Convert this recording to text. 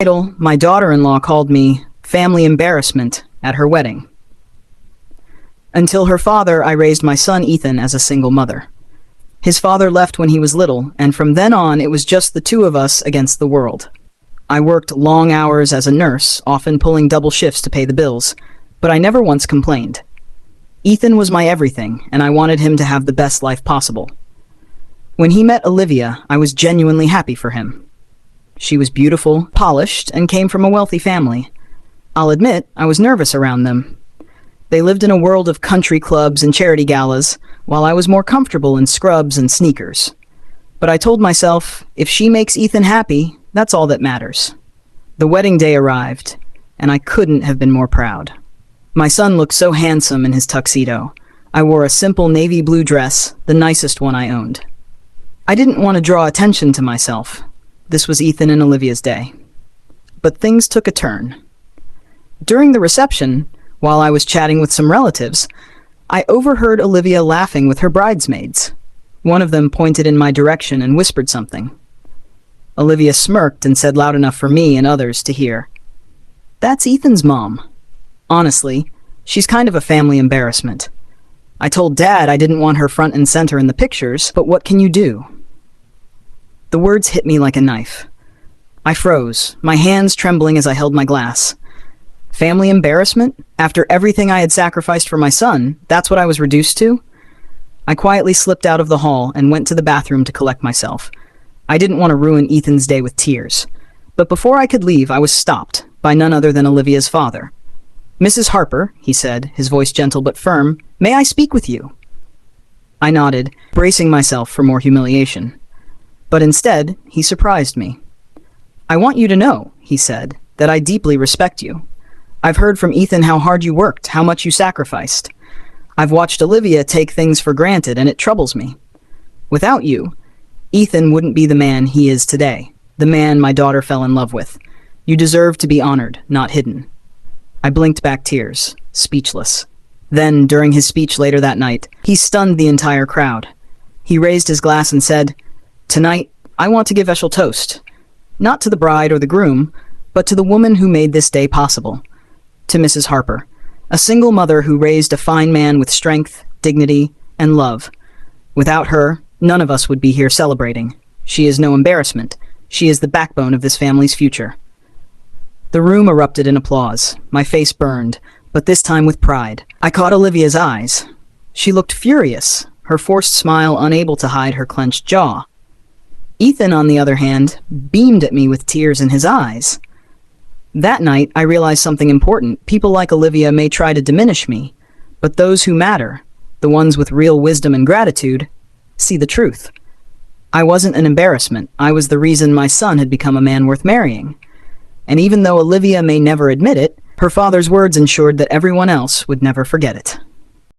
My daughter-in-law called me family embarrassment at her wedding. Until her father, I raised my son Ethan as a single mother. His father left when he was little, and from then on it was just the two of us against the world. I worked long hours as a nurse, often pulling double shifts to pay the bills, but I never once complained. Ethan was my everything, and I wanted him to have the best life possible. When he met Olivia, I was genuinely happy for him. She was beautiful, polished, and came from a wealthy family. I'll admit, I was nervous around them. They lived in a world of country clubs and charity galas, while I was more comfortable in scrubs and sneakers. But I told myself, if she makes Ethan happy, that's all that matters. The wedding day arrived, and I couldn't have been more proud. My son looked so handsome in his tuxedo. I wore a simple navy blue dress, the nicest one I owned. I didn't want to draw attention to myself. This was Ethan and Olivia's day. But things took a turn. During the reception, while I was chatting with some relatives, I overheard Olivia laughing with her bridesmaids. One of them pointed in my direction and whispered something. Olivia smirked and said loud enough for me and others to hear, "That's Ethan's mom." Honestly, she's kind of a family embarrassment. I told Dad I didn't want her front and center in the pictures, but what can you do? The words hit me like a knife. I froze, my hands trembling as I held my glass. Family embarrassment? After everything I had sacrificed for my son, that's what I was reduced to? I quietly slipped out of the hall and went to the bathroom to collect myself. I didn't want to ruin Ethan's day with tears. But before I could leave, I was stopped by none other than Olivia's father. "Mrs. Harper," he said, his voice gentle but firm, "may I speak with you?" I nodded, bracing myself for more humiliation. But instead, he surprised me. "I want you to know," he said, "that I deeply respect you. I've heard from Ethan how hard you worked, how much you sacrificed. I've watched Olivia take things for granted, and it troubles me. Without you, Ethan wouldn't be the man he is today, the man my daughter fell in love with. You deserve to be honored, not hidden." I blinked back tears, speechless. Then, during his speech later that night, he stunned the entire crowd. He raised his glass and said, "Tonight, I want to give a special toast, not to the bride or the groom, but to the woman who made this day possible. To Mrs. Harper, a single mother who raised a fine man with strength, dignity, and love. Without her, none of us would be here celebrating. She is no embarrassment. She is the backbone of this family's future." The room erupted in applause. My face burned, but this time with pride. I caught Olivia's eyes. She looked furious, her forced smile unable to hide her clenched jaw. Ethan, on the other hand, beamed at me with tears in his eyes. That night, I realized something important. People like Olivia may try to diminish me, but those who matter, the ones with real wisdom and gratitude, see the truth. I wasn't an embarrassment. I was the reason my son had become a man worth marrying. And even though Olivia may never admit it, her father's words ensured that everyone else would never forget it.